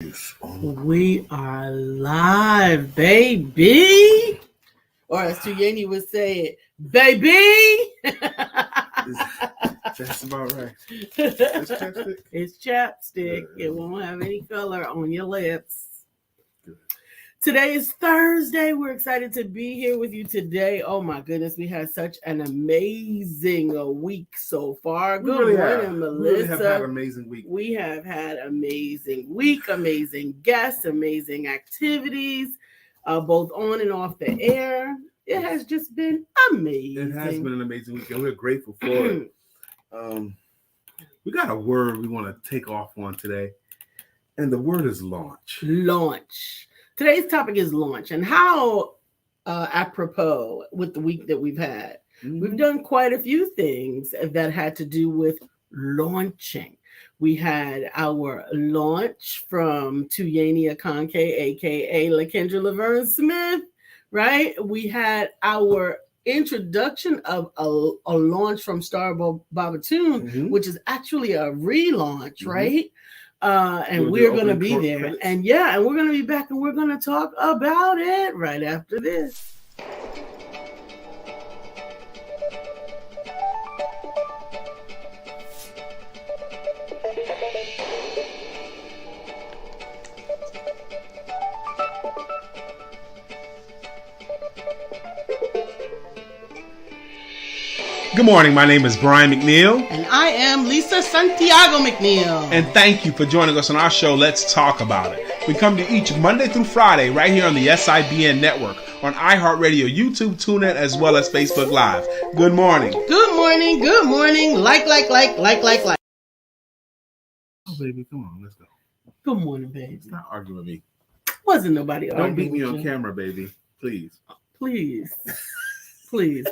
We are live, baby. Or as Tuyeni would say it, baby. That's about right. It's chapstick. It's chapstick. It won't have any color on your lips. Today is Thursday. We're excited to be here with you today. Oh my goodness, we had such an amazing week so far. Good morning, Melissa. We really have had an amazing week. We have had amazing week, amazing guests, amazing activities, both on and off the air. It has just been amazing. It has been an amazing week, and we're grateful for it. We got a word we want to take off on today, and the word is launch. Launch. Today's topic is launch, and how apropos with the week that we've had. Mm-hmm. We've done quite a few things that had to do with launching. We had our launch from Tuyeni Akonke, aka LaKendra Laverne Smith, right? We had our introduction of a launch from Star Babatune, which is actually a relaunch, right? And we're going to be there. Credits. And we're going to be back and we're going to talk about it right after this. Good morning. My name is Brian McNeill. And I am Lisa Santiago McNeill. And thank you for joining us on our show, Let's Talk About It. We come to each Monday through Friday right here on the SIBN network, on iHeartRadio, YouTube, TuneIn, as well as Facebook Live. Good morning. Good morning. Good morning. Like. Oh, baby, come on. Let's go. Good morning, baby. Stop arguing with me. Wasn't nobody arguing. Don't beat me on camera, baby. Please. Please. Please.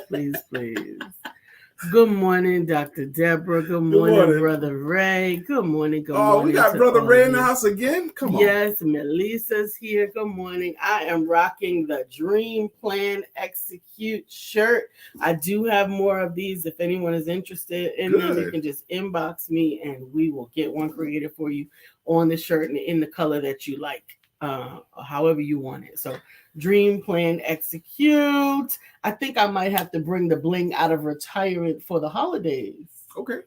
Good morning, Dr. Deborah. Good morning, Brother Ray. Good morning. Oh, we got Brother Ray in the house again? Come on. Yes, Melissa's here. Good morning. I am rocking the Dream Plan Execute shirt. I do have more of these. If anyone is interested in them, you can just inbox me and we will get one created for you on the shirt and in the color that you like, however you want it. So Dream Plan Execute. I think I might have to bring the bling out of retirement for the holidays. Okay.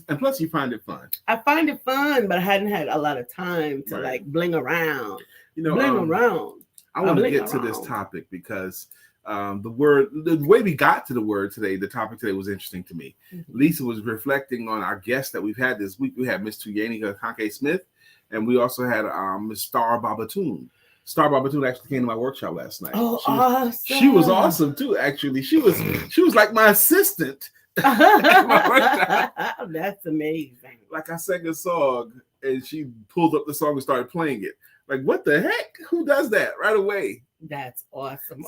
And plus you find it fun. I find it fun, but I hadn't had a lot of time to like bling around. Around. I want to get to this topic because the way we got to the word today, the topic today was interesting to me. Mm-hmm. Lisa was reflecting on our guests that we've had this week. We had Miss Tuyeni Akonke Smith, and we also had Miss Star Babatune. Star Babatune actually came to my workshop last night. Oh, awesome. She was awesome too, actually. She was like my assistant at my workshop. That's amazing. Like I sang a song and she pulled up the song and started playing it. Like, what the heck? Who does that right away? That's awesome.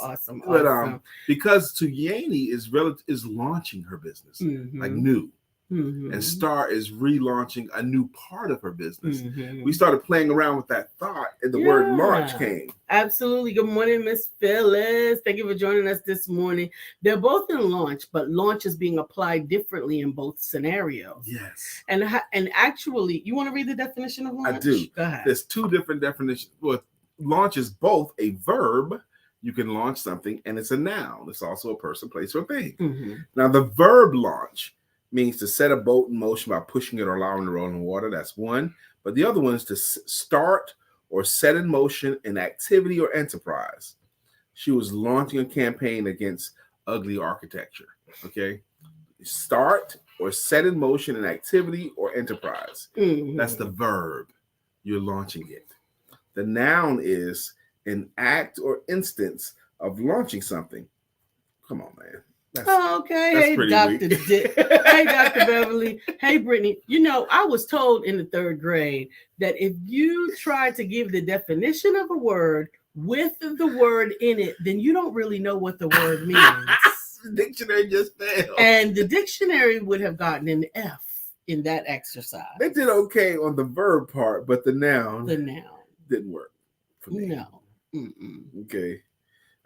But because Tuyeni is launching her business, like new. Mm-hmm. And Star is relaunching a new part of her business. Mm-hmm. We started playing around with that thought, and the word launch came. Absolutely. Good morning, Miss Phyllis. Thank you for joining us this morning. They're both in launch, but launch is being applied differently in both scenarios. Yes. And actually, you want to read the definition of launch? I do. Go ahead. There's two different definitions. Well, launch is both a verb. You can launch something, and it's a noun. It's also a person, place, or thing. Mm-hmm. Now, the verb launch means to set a boat in motion by pushing it or allowing it to roll in water. That's one. But the other one is to start or set in motion an activity or enterprise. She was launching a campaign against ugly architecture. Okay. Start or set in motion an activity or enterprise. Mm-hmm. That's the verb. You're launching it. The noun is an act or instance of launching something. Come on, man. Okay. Hey, Dr. Hey, Dr. Beverly. Hey, Brittany. I was told in the third grade that if you try to give the definition of a word with the word in it, then you don't really know what the word means. The dictionary just failed. And the dictionary would have gotten an F in that exercise. They did okay on the verb part, but the noun didn't work for me. No. Mm-mm. Okay.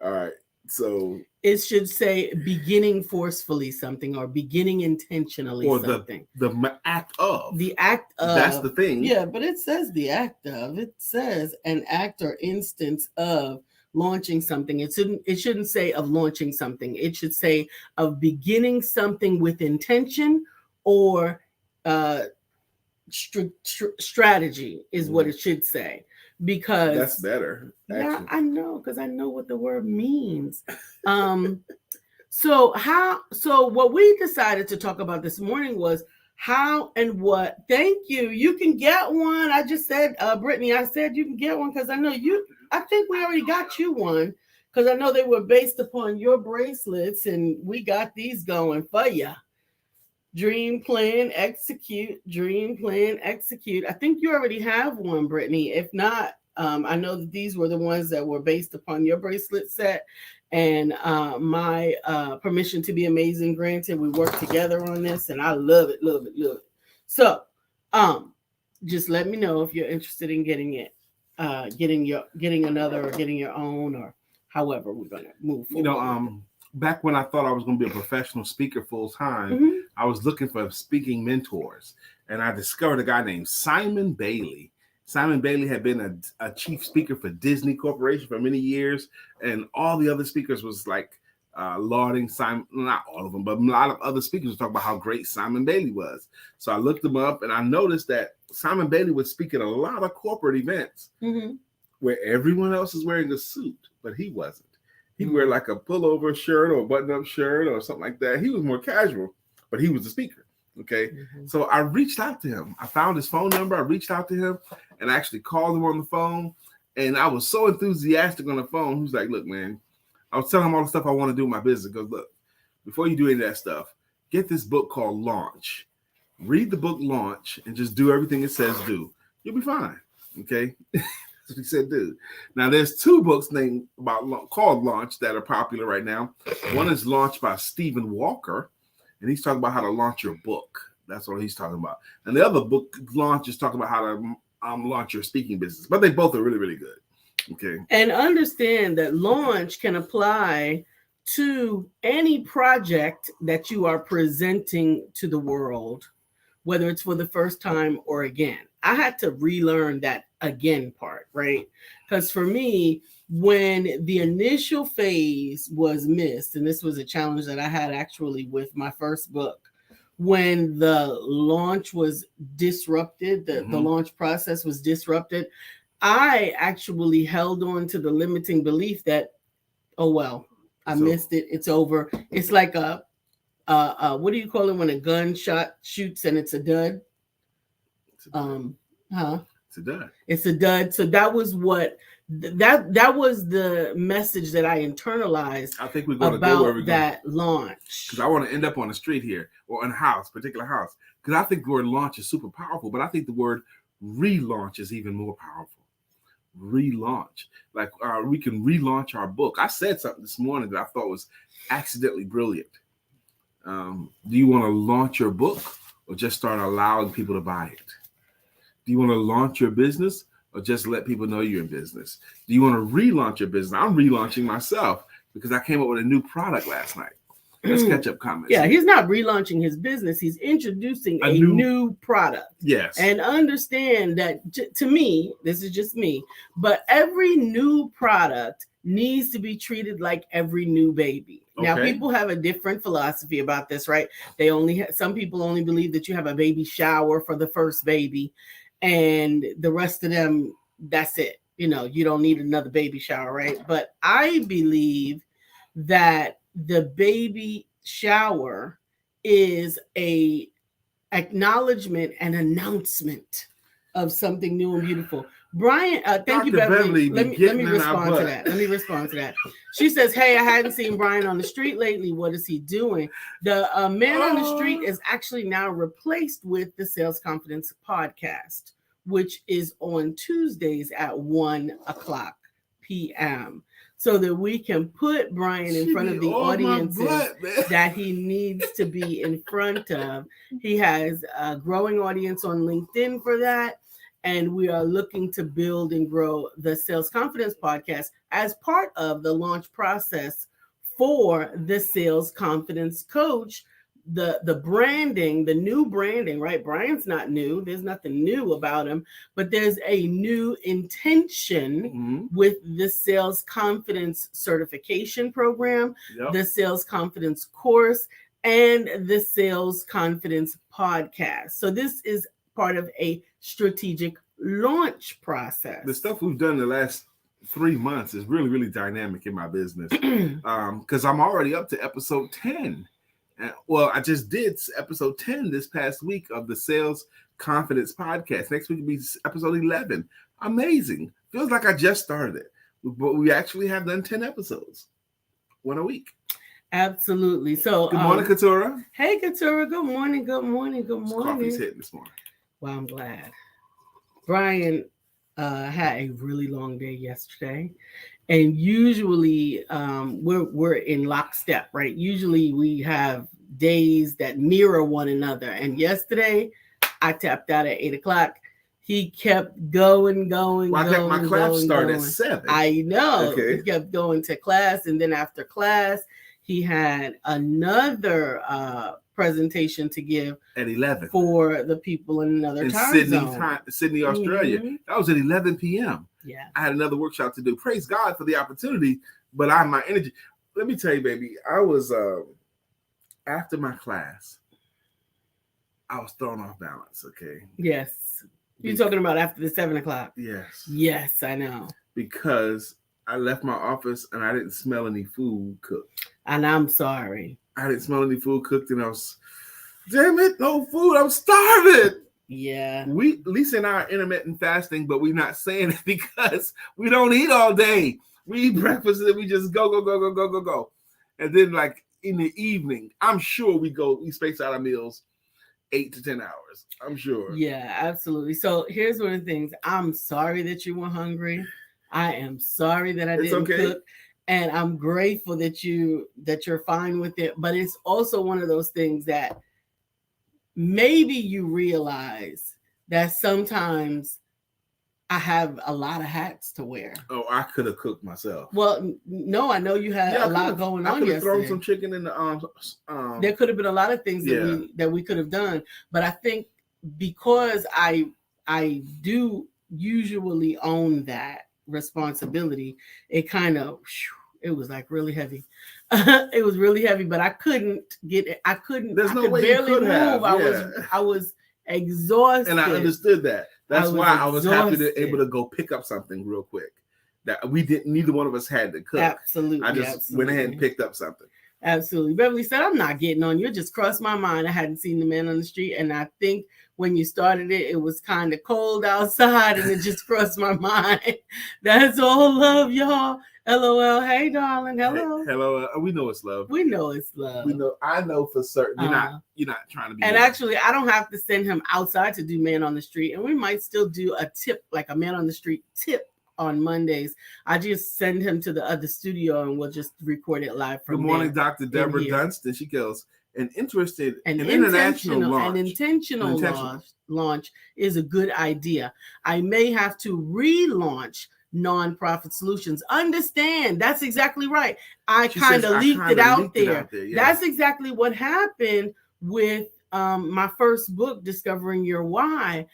All right. So it should say beginning forcefully something or beginning intentionally or something. the act of. The act of. That's the thing. Yeah, but it says the act of. It says an act or instance of launching something. It shouldn't say of launching something. It should say of beginning something with intention or strategy is what it should say. Because that's better. Actually. Yeah, I know, because I know what the word means. So what we decided to talk about this morning was how and what. Thank you. You can get one. I just said, Brittany, I said you can get one because I know you. I think we already got you one because I know they were based upon your bracelets, and we got these going for you. Dream, plan, execute. Dream, plan, execute. I think you already have one, Brittany. If not, I know that these were the ones that were based upon your bracelet set, and my permission to be amazing granted. We worked together on this, and I love it, love it, love it. So, just let me know if you're interested in getting it, getting another, or getting your own, or however we're gonna move forward. Back when I thought I was going to be a professional speaker full time, I was looking for speaking mentors, and I discovered a guy named Simon Bailey. Simon Bailey had been a chief speaker for Disney Corporation for many years, and all the other speakers was like lauding Simon, not all of them, but a lot of other speakers were talking about how great Simon Bailey was. So I looked him up, and I noticed that Simon Bailey would speak at a lot of corporate events where everyone else is wearing a suit, but he wasn't. He'd wear like a pullover shirt or a button-up shirt or something like that. He was more casual, but he was the speaker. Okay. So I reached out to him. I found his phone number. I reached out to him and actually called him on the phone. And I was so enthusiastic on the phone. He was like, look, man, I was telling him all the stuff I want to do in my business. He goes, look, before you do any of that stuff, get this book called Launch. Read the book Launch and just do everything it says do. You'll be fine. Okay. That's what he said, dude. Now, there's two books called Launch that are popular right now. One is Launch by Stephen Walker, and he's talking about how to launch your book. That's what he's talking about. And the other book, Launch, is talking about how to launch your speaking business. But they both are really, really good. Okay. And understand that launch can apply to any project that you are presenting to the world, whether it's for the first time or again. I had to relearn that again part, right? Because for me, when the initial phase was missed, and this was a challenge that I had actually with my first book, when the launch was disrupted, the launch process was disrupted, I actually held on to the limiting belief that, oh, well, I missed it. It's over. It's like what do you call it when a gunshot shoots and it's a dud? It's a dud. It's a dud. So that was what that was the message that I internalized. I think we're going about to go where we're that launch. Because I want to end up on the street here or in a house, particular house. Because I think the word launch is super powerful, but I think the word relaunch is even more powerful. Relaunch, like we can relaunch our book. I said something this morning that I thought was accidentally brilliant. Do you want to launch your book or just start allowing people to buy it? Do you want to launch your business or just let people know you're in business? Do you want to relaunch your business? I'm relaunching myself because I came up with a new product last night. Let's catch up comments. Yeah, he's not relaunching his business. He's introducing a new product. Yes. And understand that, to me, this is just me, but every new product needs to be treated like every new baby. Okay. Now, people have a different philosophy about this, right? Some people only believe that you have a baby shower for the first baby, and the rest of them, that's it. You know, you don't need another baby shower, right? But I believe that the baby shower is a acknowledgement and announcement of something new and beautiful. Brian, thank you, Beverly. Let me respond to that. She says, hey, I hadn't seen Brian on the street lately. What is he doing? The Man on the Street is actually now replaced with the Sales Confidence podcast, which is on Tuesdays at 1:00 p.m. so that we can put Brian in front of the audiences that he needs to be in front of. He has a growing audience on LinkedIn for that. And we are looking to build and grow the Sales Confidence podcast as part of the launch process for the sales confidence coach. The branding, the new branding, right? Brian's not new. There's nothing new about him, but there's a new intention with the sales confidence certification program, the sales confidence course, and the sales confidence podcast. So this is part of a strategic launch process. The stuff we've done the last 3 months is really, really dynamic in my business, because I'm already up to episode 10. Well, I just did episode 10 this past week of the Sales Confidence Podcast. Next week will be episode 11. Amazing. Feels like I just started it. But we actually have done 10 episodes. One a week. Absolutely. So good morning, Katura. Hey, Katura. Good morning. Good morning. Good morning. Coffee's hitting this morning. Well, I'm glad. Brian had a really long day yesterday. And usually we're in lockstep, right? Usually we have days that mirror one another. And yesterday I tapped out at 8:00. He kept going. My class started at 7. I know. Okay. He kept going to class. And then after class, he had another presentation to give at 11 for the people in another time zone. Sydney, Australia. That was at 11 p.m. Yeah, I had another workshop to do. Praise God for the opportunity, but my energy. Let me tell you, baby, I was after my class, I was thrown off balance. Okay. Yes, you're talking about after the 7:00. Yes. Yes, I know. Because I left my office and I didn't smell any food cooked. And I'm sorry. I didn't smell any food cooked, and I was, damn it, no food. I'm starving. Yeah. Lisa and I are intermittent fasting, but we're not saying it because we don't eat all day. We eat breakfast and we just go. And then like in the evening, I'm sure we space out our meals 8 to 10 hours. I'm sure. Yeah, absolutely. So here's one of the things. I'm sorry that you were hungry. I am sorry that I didn't cook. And I'm grateful that you're fine with it. But it's also one of those things that maybe you realize that sometimes I have a lot of hats to wear. Oh, I could have cooked myself. Well, no, I know you had a lot going on. I could have thrown some chicken in the There could have been a lot of things that we could have done, but I think because I do usually own that responsibility, it kind of it was like really heavy. It was really heavy, but I couldn't get it. I couldn't. There's no way barely you could move. have. I was exhausted, and I understood that. That's why I was happy to exhausted. able to go pick up something real quick that we didn't. Neither one of us had to cook. Absolutely, I just went ahead and picked up something. Absolutely. Beverly said, "I'm not getting on you. It just crossed my mind. I hadn't seen the man on the street, and I think when you started it, it was kind of cold outside, and it just crossed my mind." That's all love, y'all. LOL. Hey, darling. Hello. Hey, hello. We know it's love. We know it's love. We know. I know for certain. You're not trying to be. And actually, I don't have to send him outside to do man on the street, and we might still do a tip, like a man on the street tip on Mondays. I just send him to the other studio, and we'll just record it live from Good morning, there. Dr. Deborah Dunstan. She goes, an international launch is a good idea. I may have to relaunch nonprofit solutions. Understand, that's exactly right. I kind of leaked it out there. Yeah. That's exactly what happened with my first book, Discovering Your Why.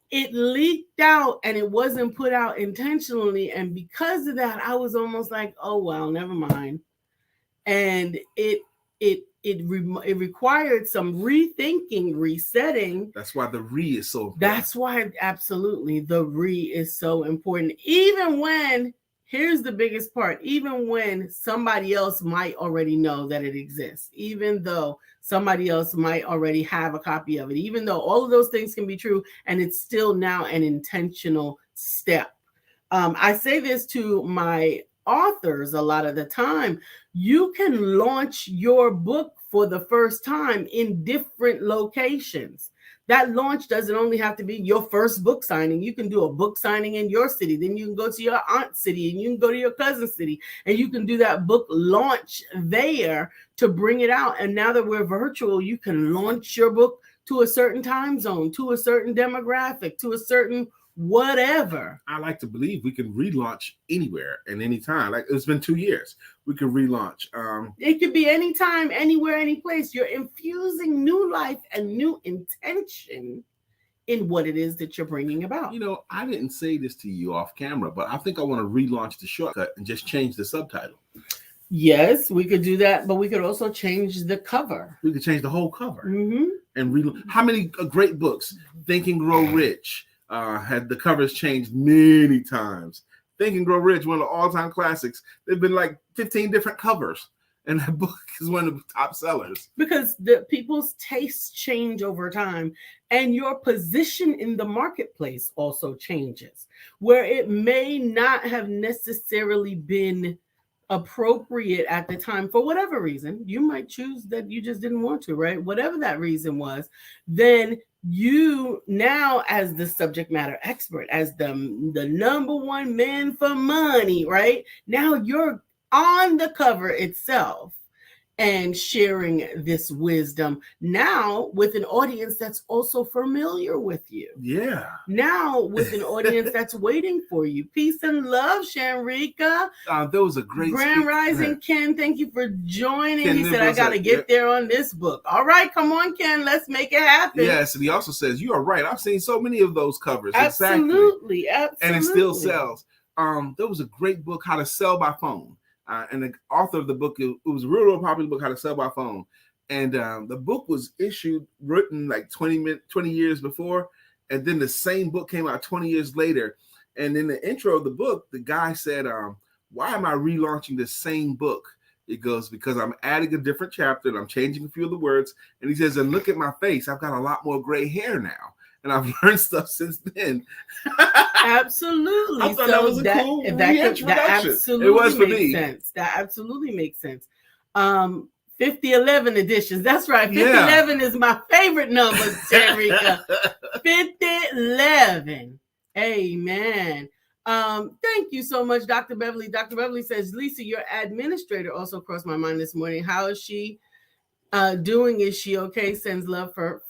It leaked out and it wasn't put out intentionally, and because of that, I was almost like, oh well, never mind. And it required some rethinking, resetting. That's why the re is so important. That's why, absolutely, the re is so important. Even when, here's the biggest part, even when somebody else might already know that it exists, even though somebody else might already have a copy of it, even though all of those things can be true, and it's still now an intentional step. I say this to my authors a lot of the time. You can launch your book for the first time in different locations. That launch doesn't only have to be your first book signing. You can do a book signing in your city. Then you can go to your aunt's city, and you can go to your cousin's city, and you can do that book launch there to bring it out. And now that we're virtual, you can launch your book to a certain time zone, to a certain demographic, to a certain whatever. I like to believe we can relaunch anywhere and anytime. Like, it's been 2 years. We can relaunch. It could be anytime, anywhere, any place. You're infusing new life and new intention in what it is that you're bringing about. You know, I didn't say this to you off camera, but I think I want to relaunch the shortcut and just change the subtitle. Yes, we could do that, but we could also change the cover. We could change the whole cover. Mm-hmm. And how many great books? Think and Grow Rich had the covers changed many times. Think and Grow Rich, one of the all-time classics. There've been like 15 different covers, and that book is one of the top sellers. Because the people's tastes change over time, and your position in the marketplace also changes, where it may not have necessarily been appropriate at the time for whatever reason. You might choose that you just didn't want to, right? Whatever that reason was, then you now, as the subject matter expert, as the number one man for money, right? Now you're on the cover itself and sharing this wisdom now with an audience that's also familiar with you. Yeah. Now with an audience that's waiting for you. Peace and love, Shanrika. There was a great Grand Rising Ken, thank you for joining. Ken he said, I got to get there on this book. All right, come on, Ken, let's make it happen. Yes, and he also says, you are right. I've seen so many of those covers. Absolutely, exactly. Absolutely. And it still sells. There was a great book, How to Sell by Phone. And the author of the book, it was a real popular book, How to Sell by Phone. And the book was written like 20 years before. And then the same book came out 20 years later. And in the intro of the book, the guy said, why am I relaunching the same book? It goes, because I'm adding a different chapter and I'm changing a few of the words. And he says, and look at my face. I've got a lot more gray hair now. And I've learned stuff since then. Absolutely. I thought that was a cool reintroduction. That absolutely it was for makes me. sense. That absolutely makes sense. 5011 editions. That's right. 5011 is my favorite number, Shanrika. 5011. Amen. Thank you so much, Dr. Beverly. Dr. Beverly says, Lisa, your administrator also crossed my mind this morning. How is she doing? Is she okay? Sends love to her.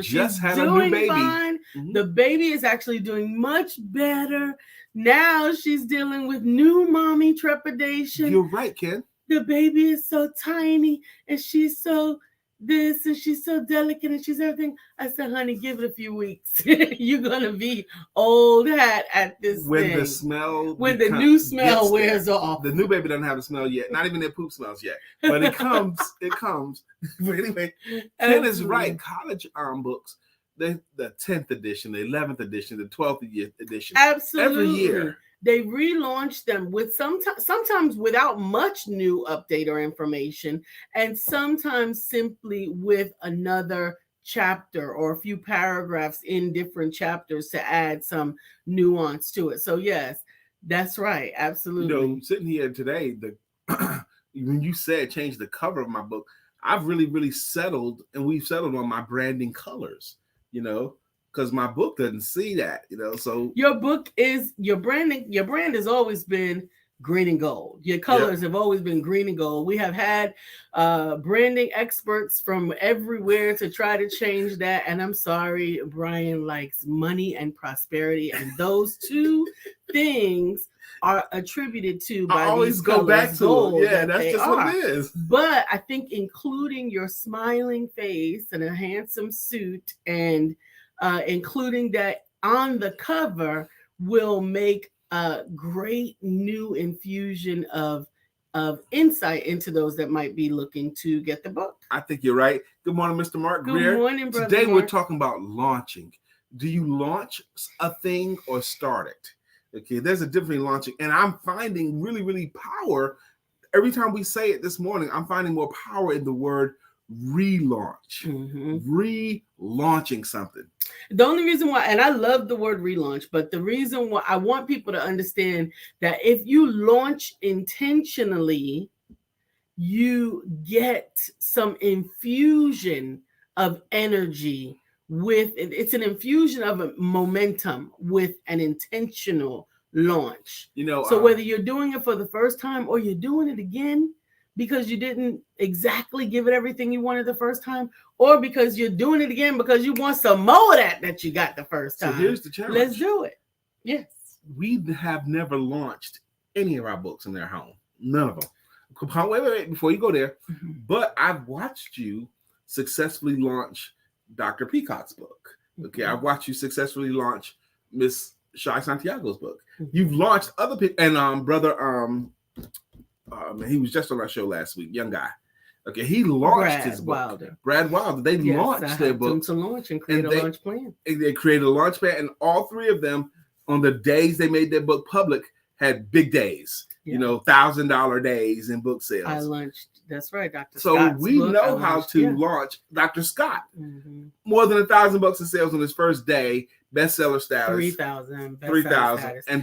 She just had a new baby. Fine. Mm-hmm. The baby is actually doing much better. Now she's dealing with new mommy trepidation. You're right, Ken. The baby is so tiny and she's so this and she's so delicate and she's everything. I said, honey, give it a few weeks. You're gonna be old hat at this when thing. The new smell wears off. The new baby doesn't have a smell yet. Not even their poop smells yet. But it comes. It comes. But anyway, Ken is right. College books, the 10th edition, the 11th edition, the 12th edition. Absolutely. Every year. They relaunch them with sometimes without much new update or information, and sometimes simply with another chapter or a few paragraphs in different chapters to add some nuance to it. So yes, that's right. Absolutely. You know, sitting here today, when you said change the cover of my book, I've really settled, and we've settled on my branding colors, you know, because my book doesn't see that, you know. So your book is your branding. Your brand has always been green and gold. Your colors have always been green and gold. We have had branding experts from everywhere to try to change that. And I'm sorry, Brian likes money and prosperity, and those two things are attributed to by I always go back to it. Yeah, that's just what it is. But I think including your smiling face and a handsome suit and including that on the cover will make a great new infusion of insight into those that might be looking to get the book. I think you're right. Good morning, Mr. Mark Greer. Good morning, brother. Today Mark. We're talking about launching. Do you launch a thing or start it? Okay, there's a difference in launching, and I'm finding really power every time we say it this morning. I'm finding more power in the word relaunch. Relaunching something. The only reason why, and I love the word relaunch, but the reason why I want people to understand that if you launch intentionally, you get some infusion of energy with it's an infusion of a momentum with an intentional launch. You know, so whether you're doing it for the first time or you're doing it again, because you didn't exactly give it everything you wanted the first time, or because you're doing it again because you want some more of that you got the first time? So here's the challenge. Let's do it. Yes. We have never launched any of our books in their home. None of them. Wait, before you go there. Mm-hmm. But I've watched you successfully launch Dr. Peacock's book. Okay, I've watched you successfully launch Miss Lisa Santiago's book. Mm-hmm. You've launched other people, and brother, he was just on our show last week, young guy. Okay, he launched his book. Brad Wilder. They launched their book. To launch and create a launch plan. They created a launch plan, and all three of them, on the days they made their book public, had big days. Yeah. $1,000 days in book sales. I launched. That's right, Dr. So Scott's we book, know how to launch Dr. Scott. Mm-hmm. More than $1,000 in sales on his first day. Bestseller status. 3,000 and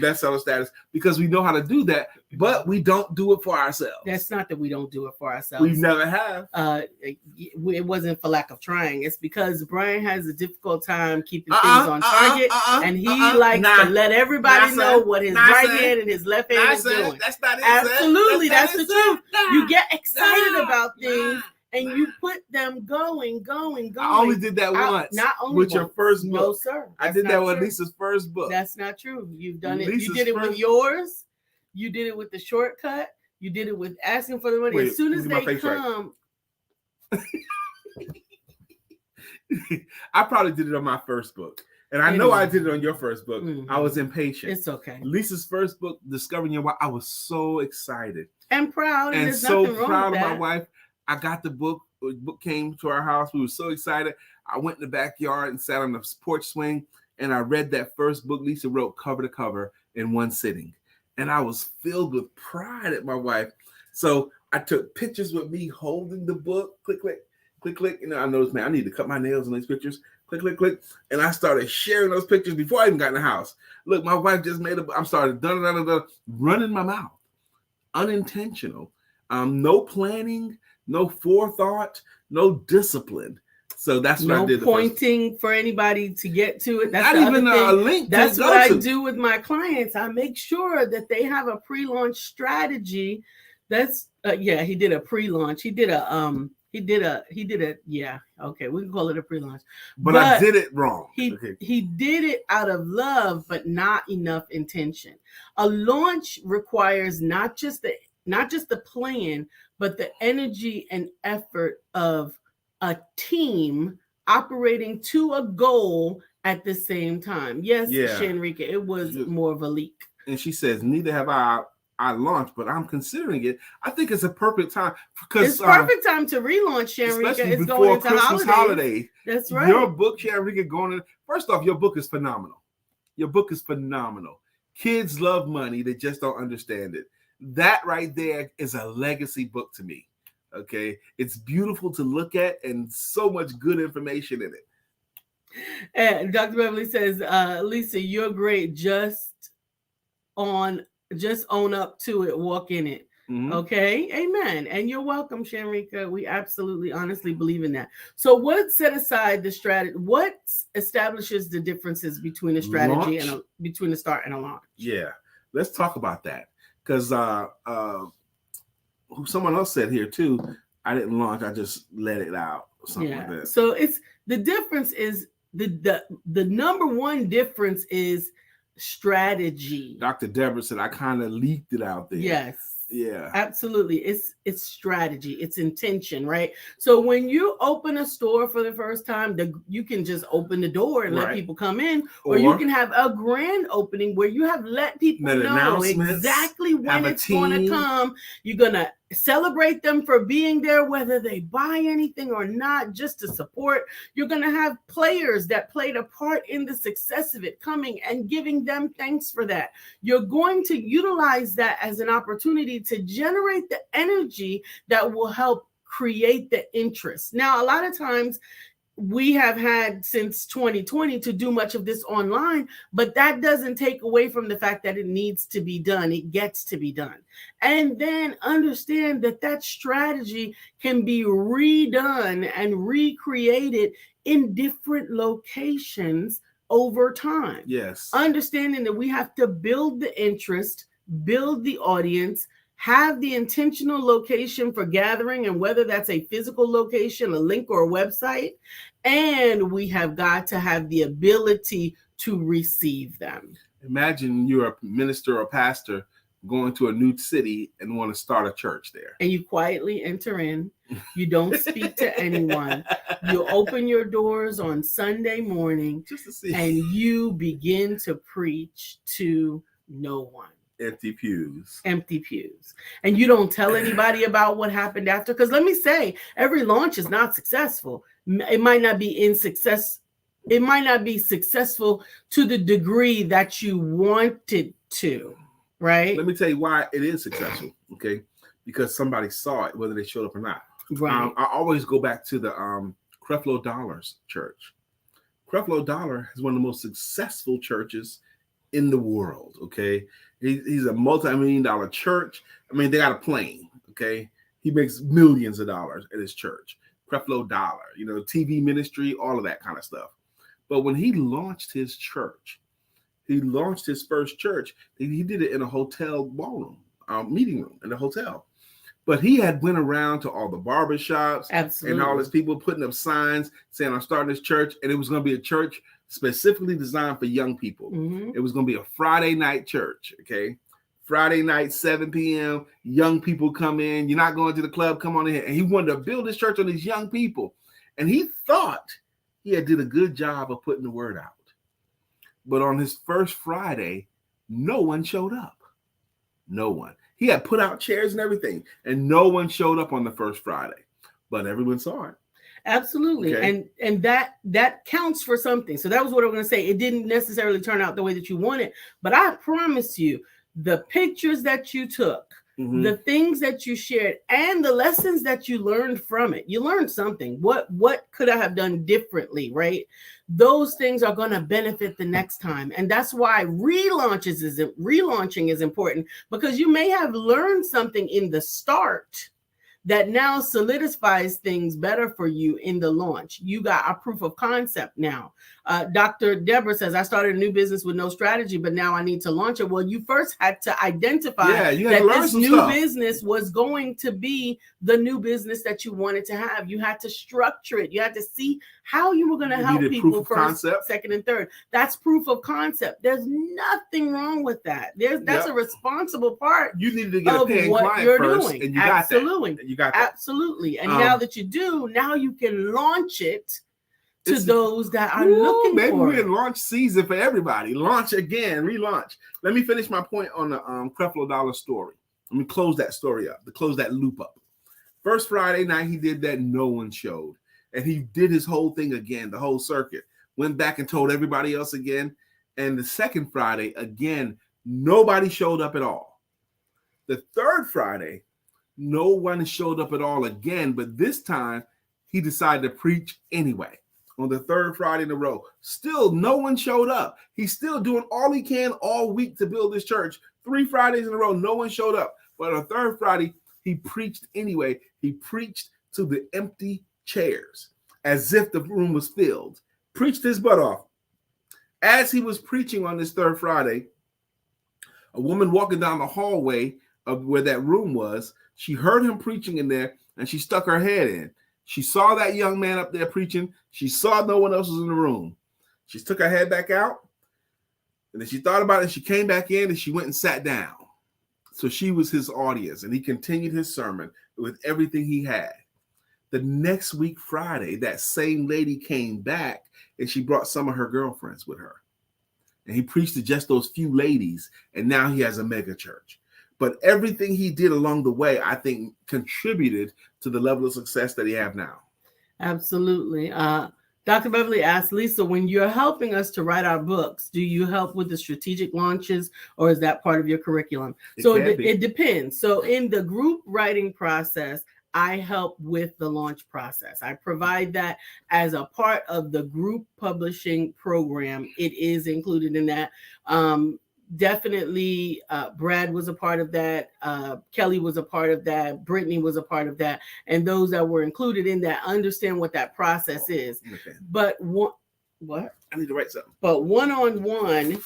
bestseller status, because we know how to do that, but we don't do it for ourselves. That's not that we don't do it for ourselves. We never have. It wasn't for lack of trying. It's because Brian has a difficult time keeping things on target, and he likes to let everybody know what his right hand and his left hand is doing. That's not it. Absolutely, that's the truth. You get excited about things. And you put them going. I only did that once. Not only with your first book. No, sir. I did that with Lisa's first book. That's not true. You've done it. You did it with yours. You did it with the shortcut. You did it with asking for the money. As soon as they come. Right. I probably did it on my first book. And I know I did it on your first book. Mm-hmm. I was impatient. It's okay. Lisa's first book, Discovering Your Wife, I was so excited. And proud. And so proud of my wife. I got the book. The book came to our house. We were so excited. I went in the backyard and sat on the porch swing, and I read that first book Lisa wrote cover to cover in one sitting. And I was filled with pride at my wife. So I took pictures with me holding the book. Click, click, click, click. I noticed, man, I need to cut my nails on these pictures. Click, click, click. And I started sharing those pictures before I even got in the house. Look, my wife just made I started running my mouth. Unintentional. No planning. No forethought, no discipline. So that's what I did. No pointing for anybody to get to it. That's not even a link. That's what I do with my clients. I make sure that they have a pre-launch strategy. That's he did a pre-launch. He did a okay, we can call it a pre-launch. But I did it wrong. He did it out of love, but not enough intention. A launch requires not just the plan, but the energy and effort of a team operating to a goal at the same time. Yes, Shanrika, it was more of a leak. And she says, neither have I launched, but I'm considering it. I think it's a perfect time. Because it's perfect time to relaunch, Shanrika. It's going into Christmas holiday. That's right. Your book, Shanrika, going in. First off, your book is phenomenal. Your book is phenomenal. Kids love money. They just don't understand it. That right there is a legacy book to me. Okay. It's beautiful to look at and so much good information in it. And Dr. Beverly says, Lisa, you're great. Just own up to it. Walk in it. Mm-hmm. Okay. Amen. And you're welcome, Shanrika. We absolutely, honestly believe in that. So what set aside the strategy? What establishes the differences between a strategy and between a start and a launch? Yeah. Let's talk about that. Because someone else said here too, I didn't launch, I just let it out. Something like that. So it's the difference is the number one difference is strategy. Dr. Deborah said I kind of leaked it out there. Yes. Yeah, absolutely. It's strategy, it's intention, right? So when you open a store for the first time, you can just open the door and let people come in, or you can have a grand opening where you have let people know exactly when it's going to come. You're going to celebrate them for being there, whether they buy anything or not, just to support. You're going to have players that played a part in the success of it coming and giving them thanks for that. You're going to utilize that as an opportunity to generate the energy that will help create the interest. Now, a lot of times we have had since 2020 to do much of this online, but that doesn't take away from the fact that it needs to be done. It gets to be done. And then understand that strategy can be redone and recreated in different locations over time. Yes. Understanding that we have to build the interest, build the audience, have the intentional location for gathering, and whether that's a physical location, a link, or a website. And we have got to have the ability to receive them. Imagine you're a minister or pastor going to a new city and want to start a church there. And you quietly enter in. You don't speak to anyone. You open your doors on Sunday morning just to see, and you begin to preach to no one. Empty pews. And you don't tell anybody about what happened after. Because let me say, every launch is not successful. It might not be successful to the degree that you wanted to, right? Let me tell you why it is successful, okay? Because somebody saw it, whether they showed up or not. Right. I always go back to the Creflo Dollar's church. Creflo Dollar is one of the most successful churches in the world, okay? He's a multi-million-dollar church. I mean, they got a plane, okay? He makes millions of dollars at his church. Creflo Dollar, TV ministry, all of that kind of stuff. But when he launched his church, he launched his first church, he did it in a hotel ballroom, meeting room in a hotel. But he had went around to all the barbershops and all his people putting up signs saying, I'm starting this church. And it was going to be a church specifically designed for young people. Mm-hmm. It was going to be a Friday night church, okay? Friday night, 7 p.m., young people come in. You're not going to the club, come on in here. And he wanted to build his church on these young people. And he thought he had did a good job of putting the word out. But on his first Friday, no one showed up. No one. He had put out chairs and everything, and no one showed up on the first Friday, but everyone saw it. Absolutely. Okay. And that counts for something. So that was what I was going to say. It didn't necessarily turn out the way that you wanted, but I promise you, the pictures that you took, Mm-hmm. the things that you shared, and the lessons that you learned from it. You learned something. What could I have done differently, right? Those things are going to benefit the next time. And that's why relaunching is important, because you may have learned something in the start that now solidifies things better for you in the launch. You got a proof of concept now. Dr. Deborah says, I started a new business with no strategy, but now I need to launch it. Well, you first had to identify that this new business was going to be the new business that you wanted to have. You had to structure it. You had to see how you were going to help people first, second, and third. That's proof of concept. There's nothing wrong with that. That's a responsible part. You needed to get a paying client you're first, doing. and you Absolutely. got that. You got that. Absolutely. And now that you do, now you can launch it to those that are looking maybe for it. Maybe we're in launch season for everybody. Launch again, relaunch. Let me finish my point on the Creflo Dollar story. Let me close that story up, to close that loop up. First Friday night, he did that. No one showed. And he did his whole thing again, the whole circuit. Went back and told everybody else again. And the second Friday, again, nobody showed up at all. The third Friday, no one showed up at all again. But this time, he decided to preach anyway. On the third Friday in a row, still no one showed up. He's still doing all he can all week to build this church. 3 Fridays in a row, no one showed up. But on the third Friday, he preached anyway. He preached to the empty chairs as if the room was filled. Preached his butt off. As he was preaching on this third Friday, a woman walking down the hallway of where that room was, she heard him preaching in there, and she stuck her head in. She saw that young man up there preaching. She saw no one else was in the room. She took her head back out, and then she thought about it. She came back in, and she went and sat down. So she was his audience, and he continued his sermon with everything he had. The next week, Friday, that same lady came back, and she brought some of her girlfriends with her. And he preached to just those few ladies, and now he has a mega church. But everything he did along the way, I think, contributed to the level of success that he has now. Absolutely. Dr. Beverly asked, Lisa, when you're helping us to write our books, do you help with the strategic launches, or is that part of your curriculum? It depends. So in the group writing process, I help with the launch process. I provide that as a part of the group publishing program. It is included in that. Definitely, Brad was a part of that. Kelly was a part of that. Brittany was a part of that. And those that were included in that understand what that process is. Okay. But what? I need to write something. But one-on-one,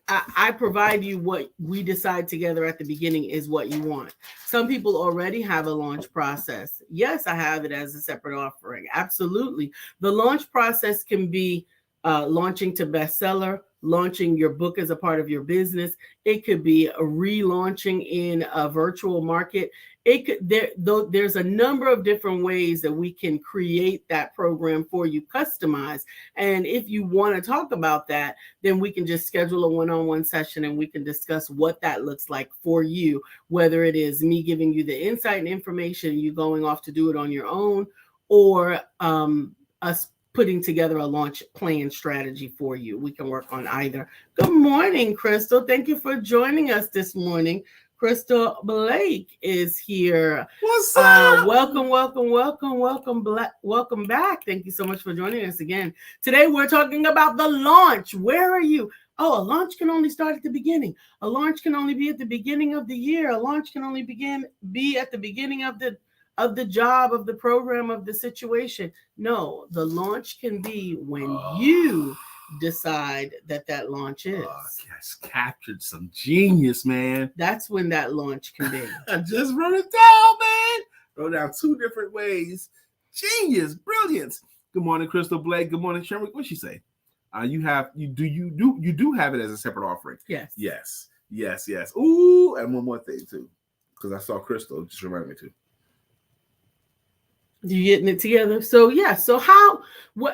I provide you what we decide together at the beginning is what you want. Some people already have a launch process. Yes, I have it as a separate offering. Absolutely. The launch process can be launching to bestseller, launching your book as a part of your business. It could be a relaunching in a virtual market. It could there's a number of different ways that we can create that program for you, customized. And if you want to talk about that, then we can just schedule a one-on-one session and we can discuss what that looks like for you, whether it is me giving you the insight and information, you going off to do it on your own, or us putting together a launch plan strategy for you. We can work on either. Good morning, Crystal. Thank you for joining us this morning. Crystal Blake is here. What's up? Welcome back. Thank you so much for joining us again. Today we're talking about the launch. Where are you? Oh, a launch can only start at the beginning. A launch can only be at the beginning of the year. A launch can only be at the beginning of the job, of the program, of the situation. No, the launch can be when you decide that launch is. Yes, captured some genius, man. That's when that launch can be. I just wrote it down, man. Wrote down 2 different ways. Genius, brilliance. Good morning, Crystal Blake. Good morning, Sherman. What'd she say? You do have it as a separate offering. Yes. Yes. Ooh, and one more thing too, because I saw Crystal just reminded me too. You getting it together? So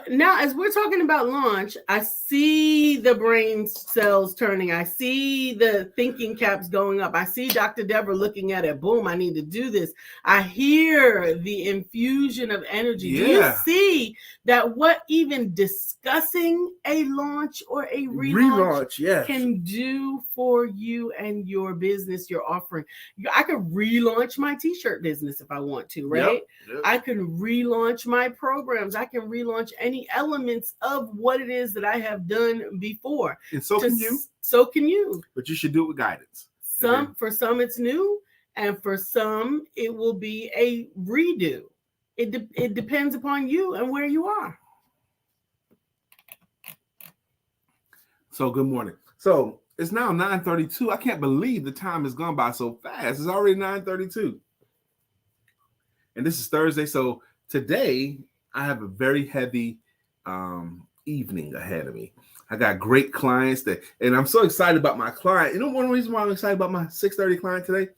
now as we're talking about launch, I see the brain cells turning. I see the thinking caps going up. I see Dr. Deborah looking at it. Boom, I need to do this. I hear the infusion of energy. Yeah. Do you see that what even discussing a launch or a relaunch can do for you and your business, your offering? I could relaunch my t-shirt business if I want to, right? Yep. I can relaunch my programs. I can relaunch any elements of what it is that I have done before. And so can you. So can you. But you should do it with guidance. For some it's new, and for some it will be a redo. It depends upon you and where you are. So good morning. So it's now 9:32. I can't believe the time has gone by so fast. It's already 9:32. And this is Thursday. So today I have a very heavy evening ahead of me. I got great clients and I'm so excited about my client. You know, one reason why I'm excited about my 6:30 client today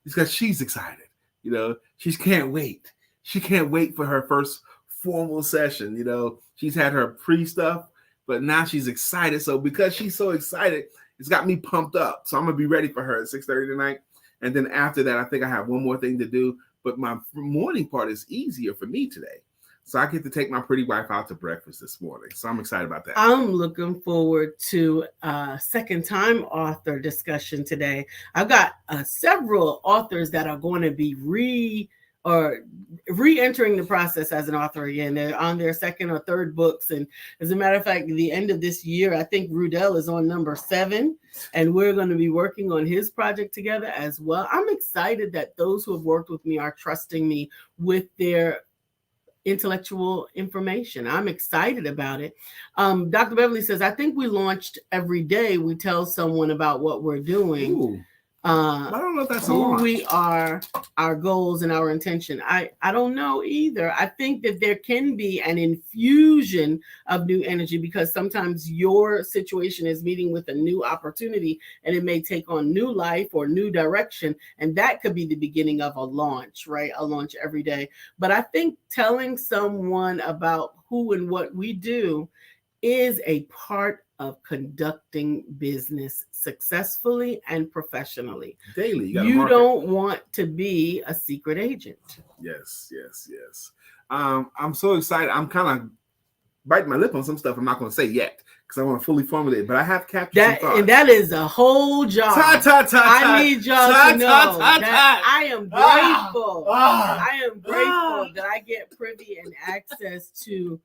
is because she's excited. You know, she can't wait. She can't wait for her first formal session. You know, she's had her pre-stuff, but now she's excited. So because she's so excited, it's got me pumped up. So I'm going to be ready for her at 6:30 tonight. And then after that, I think I have one more thing to do. But my morning part is easier for me today. So I get to take my pretty wife out to breakfast this morning. So I'm excited about that. I'm looking forward to a second-time author discussion today. I've got several authors that are going to be re-entering the process as an author again. They're on their second or third books. And as a matter of fact, at the end of this year, I think Rudell is on number 7, and we're going to be working on his project together as well. I'm excited that those who have worked with me are trusting me with their intellectual information. I'm excited about it. Dr. Beverly says, I think we launched every day. We tell someone about what we're doing. Ooh. I don't know if that's who we are, our goals and our intention. I don't know either. I think that there can be an infusion of new energy because sometimes your situation is meeting with a new opportunity and it may take on new life or new direction. And that could be the beginning of a launch, right? A launch every day. But I think telling someone about who and what we do is a part of conducting business successfully and professionally. Daily. You don't want to be a secret agent. Yes. I'm so excited. I'm kind of biting my lip on some stuff I'm not going to say yet because I want to fully formulate it, but I have captured some thoughts. And that is a whole job. I need y'all to know that I am grateful. I am grateful that I get privy and access to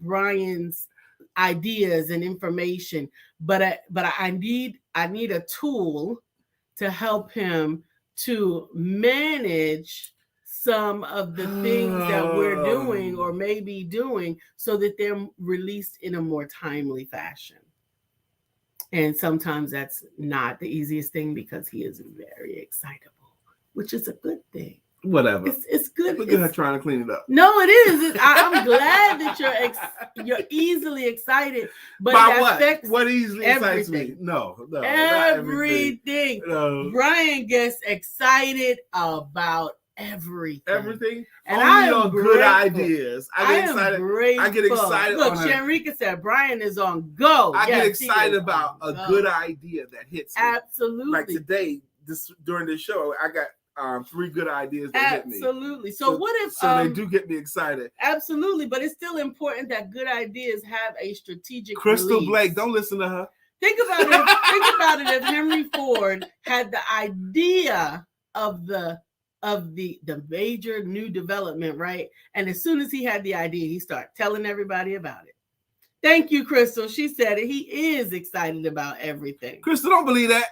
Brian's ideas and information, but I need a tool to help him to manage some of the things that we're doing or maybe doing so that they're released in a more timely fashion. And sometimes that's not the easiest thing because he is very excitable, which is a good thing. Whatever. It's good. Look at her trying to clean it up. No, it is. I'm glad that you're easily excited, but by what easily excites me? No, everything. No. Brian gets excited about everything. Everything, and I am good ideas. I get excited. Look, Shanrika said Brian is on go. I get excited about a good idea that hits me. Absolutely. Like today, during this show, I got 3 good ideas that hit me. Absolutely. So what if they do get me excited? Absolutely, but it's still important that good ideas have a strategic Crystal release. Blake, don't listen to her. Think about it if Henry Ford had the idea of the major new development, right? And as soon as he had the idea, he started telling everybody about it. Thank you, Crystal. She said it. He is excited about everything. Crystal, don't believe that.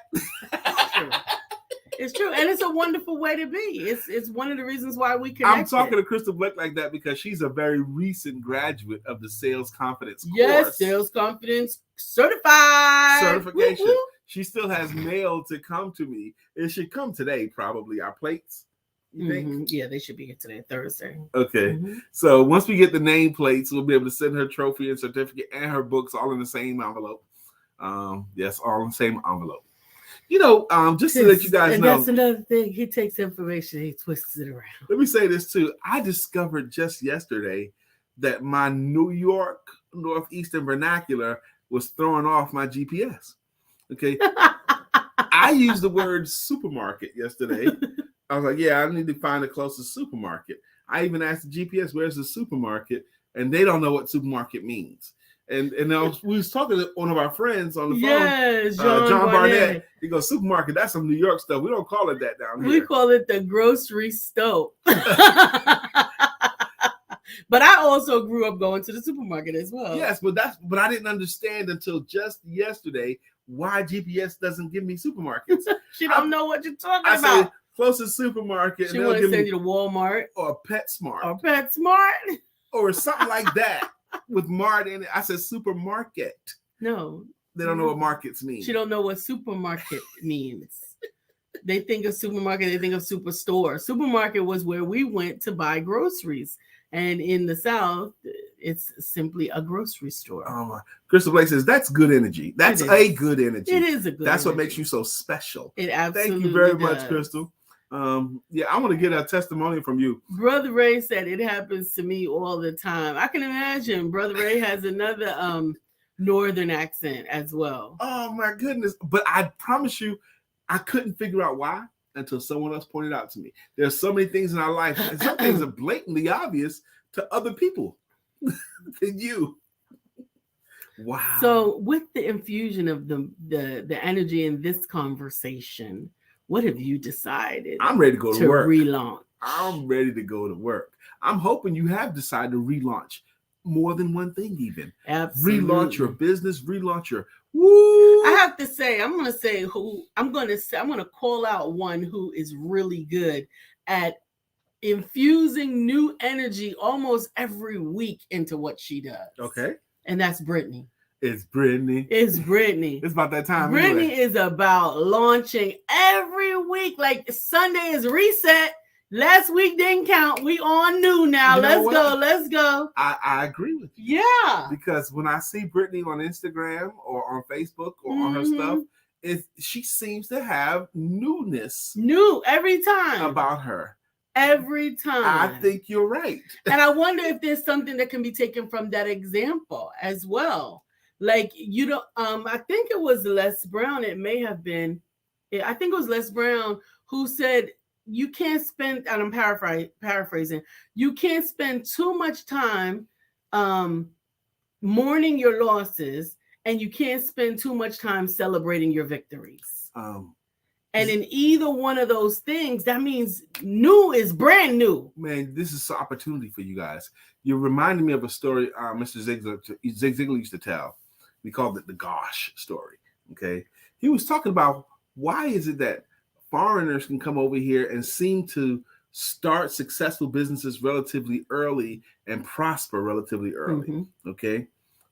It's true, and it's a wonderful way to be. It's one of the reasons why we connect. I'm talking to Crystal Blake like that because she's a very recent graduate of the Sales Confidence course. Yes, Sales Confidence certification. Woo-hoo. She still has mail to come to me. It should come today, probably. Our plates. You think? Yeah, they should be here today, Thursday. Okay. So once we get the nameplates, we'll be able to send her trophy and certificate and her books all in the same envelope. Yes, all in the same envelope. You know, just so that you guys know. That's another thing. He takes information, he twists it around. Let me say this too. I discovered just yesterday that my New York Northeastern vernacular was throwing off my GPS. Okay. I used the word supermarket yesterday. I was like, yeah, I need to find the closest supermarket. I even asked the GPS, where's the supermarket? And they don't know what supermarket means. And we was talking to one of our friends on the phone. Yes, John Barnett. He goes, supermarket, that's some New York stuff. We don't call it that down here. We call it the grocery store. But I also grew up going to the supermarket as well. Yes, but I didn't understand until just yesterday why GPS doesn't give me supermarkets. She don't know what you're talking about. Say, closest supermarket. She want to send you to Walmart. Or PetSmart. Or something like that. With Mart in it. I said supermarket. No. They don't know what markets mean. She don't know what supermarket means. They think of supermarket, they think of superstore. Supermarket was where we went to buy groceries. And in the South, it's simply a grocery store. Crystal Blake says, that's good energy. That's a good energy. It is a good That's energy. What makes you so special. It absolutely Thank you very does. much, Crystal. I want to get a testimony from you. Brother Ray said it happens to me all the time. I can imagine Brother Ray has another northern accent as well. Oh my goodness. But I promise you, I couldn't figure out why until someone else pointed out to me. There's so many things in our life, and some things are blatantly obvious to other people than you. Wow. So with the infusion of the energy in this conversation, what have you decided? I'm ready to go to work. Relaunch. I'm ready to go to work. I'm hoping you have decided to relaunch more than one thing, even. Absolutely. Relaunch your business, relaunch your woo. I have to say, I'm gonna call out one who is really good at infusing new energy almost every week into what she does. Okay. And that's Brittany. It's Brittany. It's Brittany. It's about that time. Brittany anyway. is about launching every week. Like Sunday is reset. Last week didn't count. We on new now. Let's go. I agree with you. Yeah. Because when I see Brittany on Instagram or on Facebook or on her stuff, she seems to have newness. New every time. About her. Every time. I think you're right. And I wonder if there's something that can be taken from that example as well. Like, you don't, I think it was Les Brown. It may have been, I think it was Les Brown who said, you can't spend, and I'm paraphrasing, you can't spend too much time mourning your losses, and you can't spend too much time celebrating your victories. And in either one of those things, that means new is brand new. Man, this is an opportunity for you guys. You're reminding me of a story Mr. Zig Ziglar used to tell. We called it the Gosh story. Okay. He was talking about why is it that foreigners can come over here and seem to start successful businesses relatively early and prosper relatively early. Okay.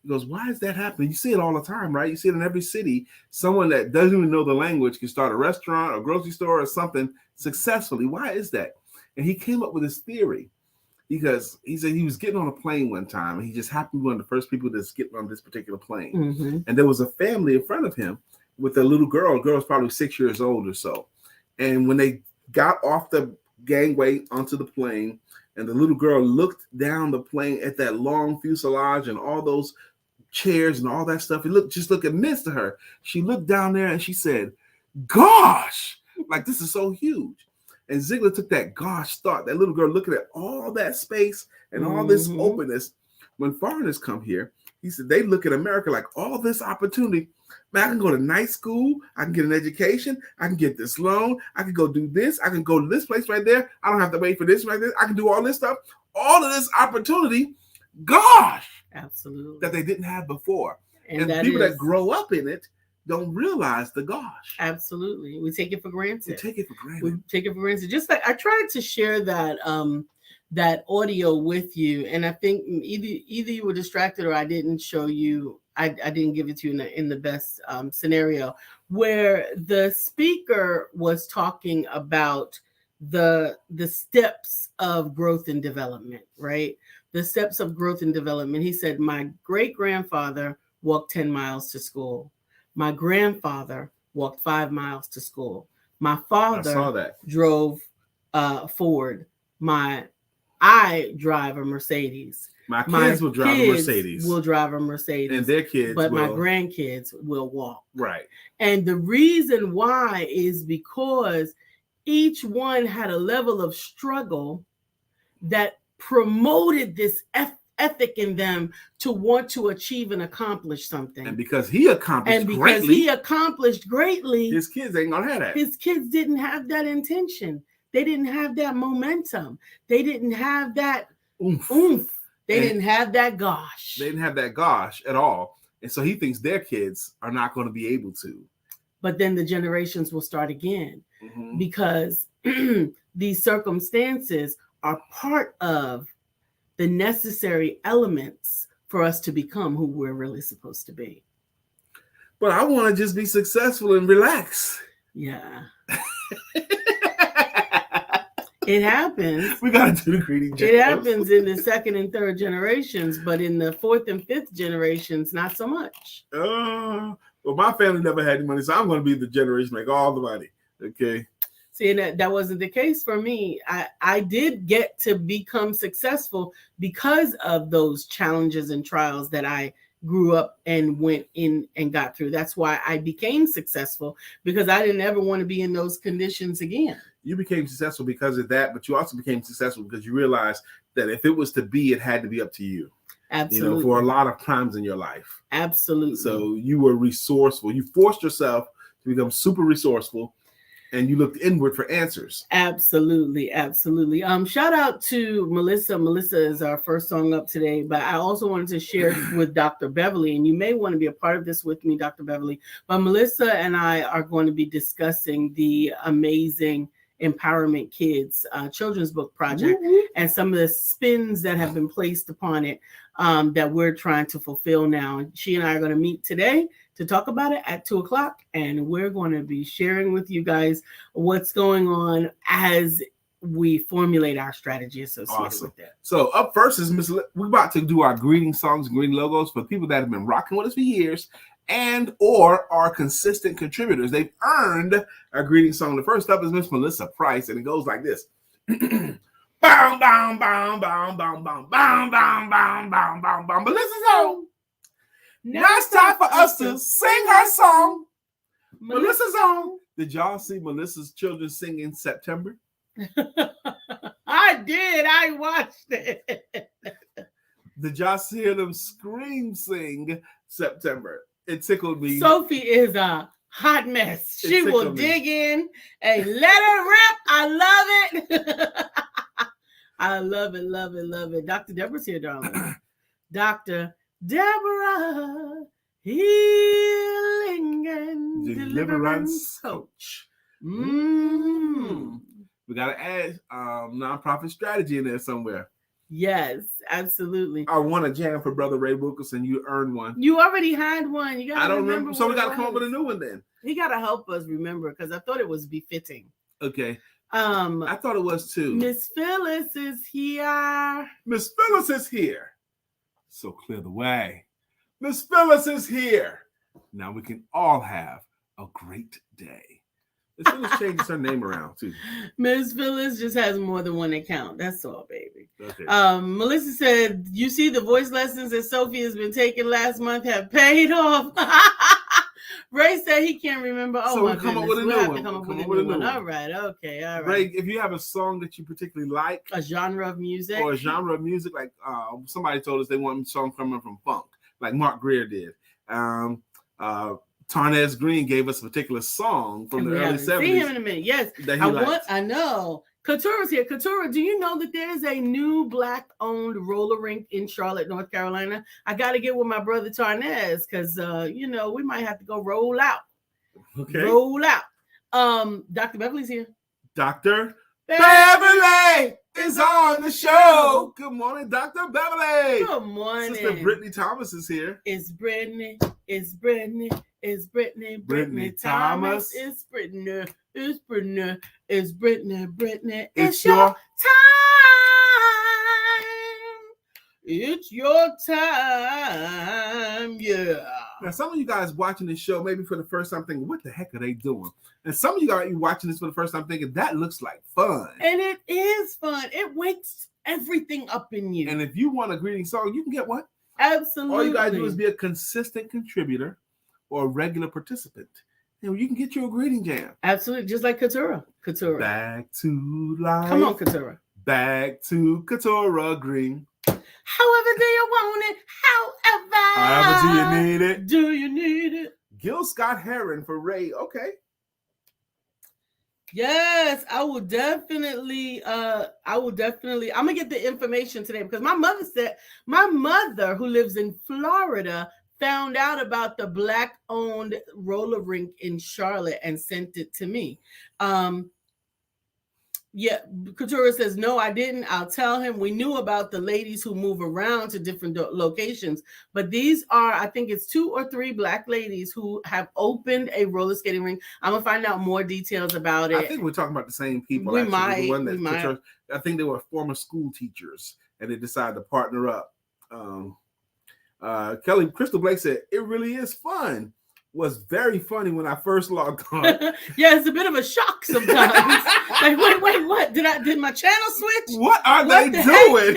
He goes, why is that happening? You see it all the time, right? You see it in every city. Someone that doesn't even know the language can start a restaurant or grocery store or something successfully. Why is that? And he came up with this theory because he said he was getting on a plane one time and he just happened to be one of the first people that's getting on this particular plane. Mm-hmm. And there was a family in front of him with a little girl. The girl was probably 6 years old or so. And when they got off the gangway onto the plane, and the little girl looked down the plane at that long fuselage and all those chairs and all that stuff, it looked immense to her. She looked down there and she said, gosh, like this is so huge. And Ziegler took that gosh thought, that little girl looking at all that space and all this openness. When foreigners come here, he said they look at America like all this opportunity. Man, I can go to night school. I can get an education. I can get this loan. I can go do this. I can go to this place right there. I don't have to wait for this right there. I can do all this stuff. All of this opportunity, gosh, absolutely, that they didn't have before. And people that grow up in it don't realize the gosh. Absolutely. We take it for granted. We take it for granted. Just like I tried to share that that audio with you, and I think either you were distracted or I didn't show you. I didn't give it to you in the best scenario, where the speaker was talking about the steps of growth and development, right? The steps of growth and development. He said, my great-grandfather walked 10 miles to school. My grandfather walked 5 miles to school. My father drove Ford. I drive a Mercedes. My kids will drive a Mercedes. Will drive a Mercedes. And their kids but my grandkids will walk. Right. And the reason why is because each one had a level of struggle that promoted this ethic in them to want to achieve and accomplish something. And because he accomplished greatly, his kids ain't gonna have that. His kids didn't have that intention. They didn't have that momentum. They didn't have that oomph. They didn't have that gosh. They didn't have that gosh at all. And so he thinks their kids are not going to be able to. But then the generations will start again because these circumstances are part of the necessary elements for us to become who we're really supposed to be. But I want to just be successful and relax. Yeah. It happens. We got to do the greeting. It happens in the second and third generations, but in the fourth and fifth generations, not so much. Well, my family never had any money, so I'm going to be the generation make all the money. Okay. See, that wasn't the case for me. I did get to become successful because of those challenges and trials that I grew up and went in and got through. That's why I became successful, because I didn't ever want to be in those conditions again. You became successful because of that, but you also became successful because you realized that if it was to be, it had to be up to you. Absolutely. For a lot of times in your life. Absolutely. So you were resourceful. You forced yourself to become super resourceful, and you looked inward for answers. Absolutely. Absolutely. Shout out to Melissa. Melissa is our first song up today, but I also wanted to share with Dr. Beverly, and you may want to be a part of this with me, Dr. Beverly, but Melissa and I are going to be discussing the amazing Empowerment Kids children's book project and some of the spins that have been placed upon it that we're trying to fulfill now. And she and I are going to meet today to talk about it at 2:00, and we're going to be sharing with you guys what's going on as we formulate our strategy associated with that. So up first is we're about to do our greeting songs and greeting logos for people that have been rocking with us for years and or are consistent contributors. They've earned a greeting song. The first up is Miss Melissa Price, and it goes like this. Bow, bow, bow, bow, bow, bow, bow, bow, bow, bow, bow, bow. Melissa's on. Now it's time for us to sing her song. Melissa's on. Did y'all see Melissa's children sing in September? I did. I watched it. Did y'all see them scream sing September? It tickled me. Sophie is a hot mess. She will dig in and let her rip. I love it. I love it, love it, love it. Dr. Deborah's here, darling. Dr. Deborah, healing and deliverance coach. We got to add nonprofit strategy in there somewhere. Yes, absolutely. I won a jam for Brother Ray Wilkerson. You earned one. You already had one. You gotta I don't remember. So we got to come up with a new one then. He got to help us remember because I thought it was befitting. Okay. I thought it was too. Miss Phyllis is here. Miss Phyllis is here. So clear the way. Miss Phyllis is here. Now we can all have a great day. Miss Phyllis changes her name around too. Miss Phyllis just has more than one account. That's all, baby. Okay. Melissa said, you see the voice lessons that Sophie has been taking last month have paid off. Ray said he can't remember. Oh, so my come goodness. up with a We'll new have one. to come up Come with up a new one. All right. Okay. All right. Ray, if you have a song that you particularly like, a genre of music, or a genre of music, like somebody told us they want a song coming from funk, like Mark Greer did. Tarnez Green gave us a particular song from the early 70s. See him in a minute. Yes. I know. Katura's here. Katura, do you know that there's a new Black-owned roller rink in Charlotte, North Carolina? I got to get with my brother Tarnez because, we might have to go roll out. Okay. Roll out. Dr. Beverly's here. Dr. Beverly is on the show. Good morning, Dr. Beverly. Good morning. Sister Brittany Thomas is here. It's Brittany. It's Brittany. It's Brittany. Brittany Thomas. It's Brittany. It's Brittany. It's Brittany. Brittany. It's your time. It's your time. Yeah. Now, some of you guys watching this show, maybe for the first time, thinking, what the heck are they doing? And some of you guys watching this for the first time thinking, that looks like fun. And it is fun. It wakes everything up in you. And if you want a greeting song, you can get one. Absolutely. All you got to do is be a consistent contributor or a regular participant. And you can get you a greeting jam. Absolutely. Just like Katura. Back to life. Come on, Katura. Back to Katura Green. However do you want it? However do you need it? Do you need it? Gil Scott Heron for Ray. Okay. Yes, I will definitely. I'm gonna get the information today because my mother, who lives in Florida, found out about the Black-owned roller rink in Charlotte and sent it to me. Yeah, Couture says, no, I didn't. I'll tell him. We knew about the ladies who move around to different locations, but these are, I think it's 2 or 3 Black ladies who have opened a roller skating rink. I'm going to find out more details about it. I think we're talking about the same people. We might. I think they were former school teachers, and they decided to partner up. Kelly Crystal Blake said, it really is fun. Was very funny when I first logged on. Yeah, it's a bit of a shock sometimes. Like, wait, what? Did my channel switch? What are they doing?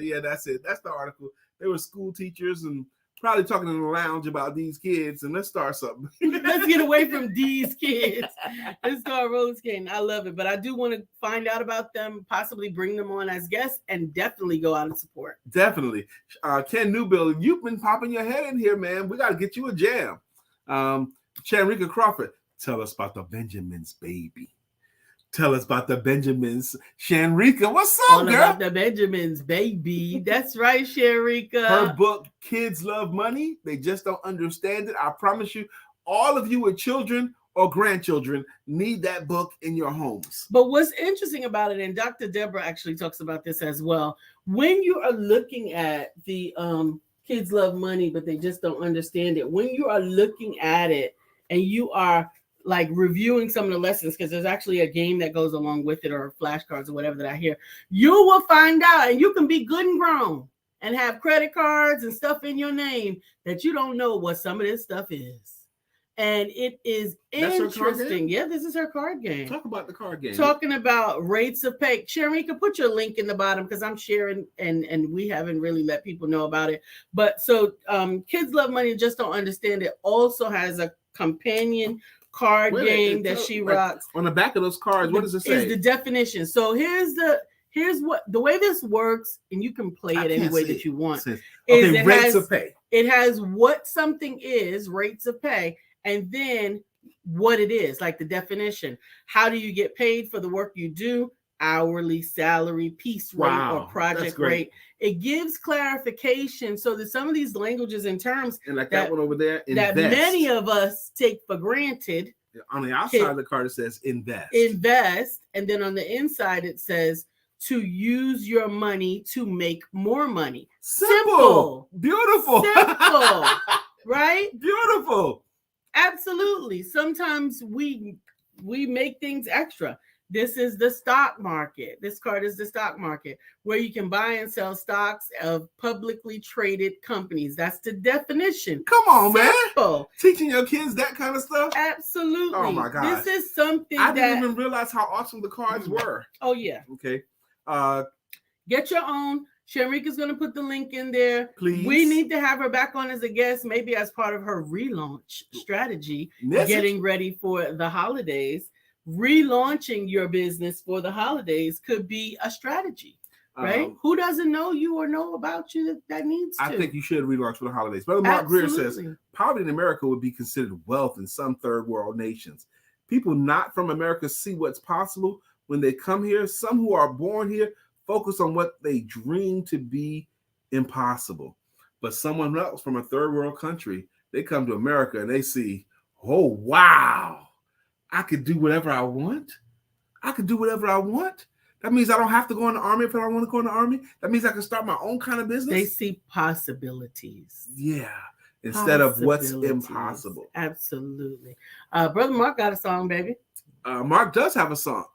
Yeah, that's it. That's the article. They were school teachers and probably talking in the lounge about these kids, and let's start something. Let's get away from these kids. Let's start roller skating. I love it, but I do want to find out about them, possibly bring them on as guests, and definitely go out and support. Definitely. Ken Newbill, you've been popping your head in here, man. We got to get you a jam. Chanrika Crawford, tell us about the Benjamins, baby. Tell us about the Benjamins. Shanrika, what's up, all girl? About the Benjamins, baby. That's right, Shanrika. Her book, Kids Love Money. They just don't understand it. I promise you, all of you with children or grandchildren need that book in your homes. But what's interesting about it, and Dr. Deborah actually talks about this as well, when you are looking at the Kids Love Money, but they just don't understand it, when you are looking at it and you are like reviewing some of the lessons, because there's actually a game that goes along with it or flashcards or whatever that I hear, you will find out, and you can be good and grown and have credit cards and stuff in your name that you don't know what some of this stuff is. And it is interesting. Yeah, this is her card game. Talk about the card game. Talking about rates of pay. Sharika, put your link in the bottom because I'm sharing and we haven't really let people know about it. But so Kids Love Money, just don't understand it, also has a companion card game that she rocks. On the back of those cards, what does it say? Is the definition. So here's what the way this works, and you can play it any way that you want. Okay, rates of pay. It has what something is, rates of pay, and then what it is, like the definition. How do you get paid for the work you do? Hourly, salary, piece rate, or project rate. It gives clarification so that some of these languages and terms, and like that one over there, that many of us take for granted, On the outside of the card, it says invest. Invest. And then on the inside, it says to use your money to make more money. Simple. Beautiful. Simple. Right? Beautiful. Absolutely. Sometimes we make things extra. This is the stock market. This card is the stock market, where you can buy and sell stocks of publicly traded companies. That's the definition. Come on, Simple. man. Teaching your kids that kind of stuff? Absolutely. Oh, my God. This is something I didn't even realize how awesome the cards were. Oh, yeah. Okay. Get your own. Shamrika's going to put the link in there. Please. We need to have her back on as a guest, maybe as part of her relaunch strategy, getting ready for the holidays. Relaunching your business for the holidays could be a strategy, right? Who doesn't know you or know about you that needs to? I think you should relaunch for the holidays. Brother Mark Greer says, poverty in America would be considered wealth in some third world nations. People not from America see what's possible when they come here. Some who are born here focus on what they dream to be impossible. But someone else from a third world country, they come to America and they see, oh, wow, I could do whatever I want. I could do whatever I want. That means I don't have to go in the army if I don't want to go in the army. That means I can start my own kind of business. They see possibilities. Yeah. Instead of what's impossible. Absolutely. Brother Mark got a song, baby. Mark does have a song.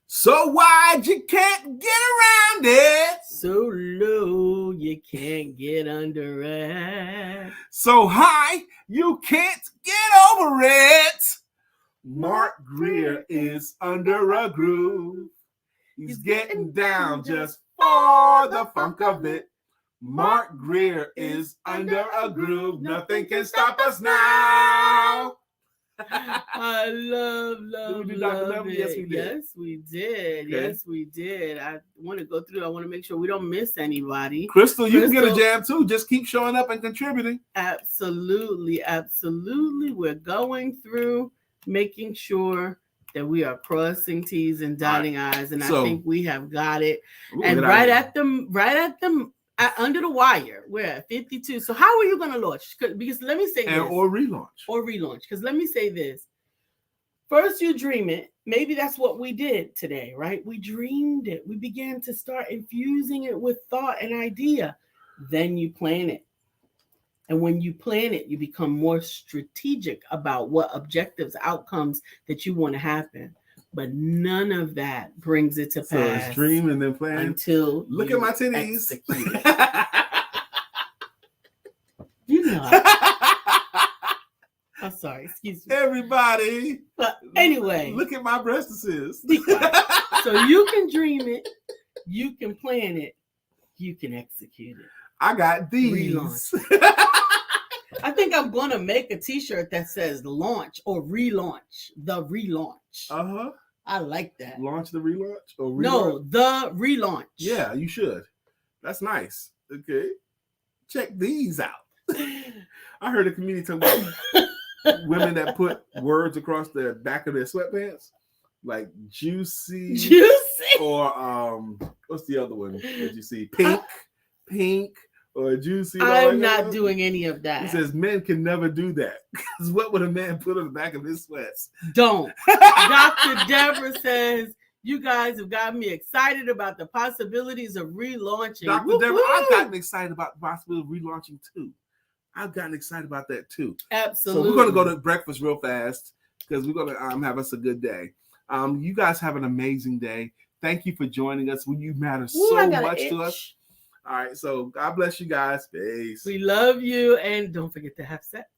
So wide you can't get around it. So low you can't get under it. So high you can't get over it. Mark Greer is under a groove. He's getting down just for the funk of it. Mark Greer is under a groove. Nothing can stop us now. I love it. Yes, we did. Yes, we did. Okay. Yes, we did. I want to go through. I want to make sure we don't miss anybody. Crystal, you can get a jam too. Just keep showing up and contributing. Absolutely. Absolutely. We're going through, making sure that we are crossing T's and dotting I's. And I think we have got it. And right at the under the wire, we're at 52. So how are you going to launch? Because let me say this. Or relaunch. Because let me say this. First, you dream it. Maybe that's what we did today, right? We dreamed it. We began to start infusing it with thought and idea. Then you plan it. And when you plan it, you become more strategic about what objectives, outcomes that you want to happen. But none of that brings it to pass. So it's dream and then plan until look at my titties. You know. I'm sorry, excuse me. Everybody. But anyway. Look at my breasts. So you can dream it, you can plan it, you can execute it. I got these. Relaunch. I think I'm going to make a t-shirt that says launch or relaunch. The relaunch. Uh-huh. I like that. Launch the relaunch or relaunch? No, the relaunch. Yeah, you should. That's nice. Okay. Check these out. I heard a comedian talk about women that put words across the back of their sweatpants. Like juicy. Or what's the other one that you see? Pink. Or juicy. I'm not doing any of that. He says men can never do that. Because what would a man put on the back of his sweats? Don't. Dr. Deborah says, you guys have got me excited about the possibilities of relaunching. Dr. Deborah, I've gotten excited about the possibility of relaunching too. I've gotten excited about that too. Absolutely. So we're going to go to breakfast real fast because we're going to have us a good day. You guys have an amazing day. Thank you for joining us. You matter so much to us. All right, so God bless you guys. Peace. We love you, and don't forget to have sex.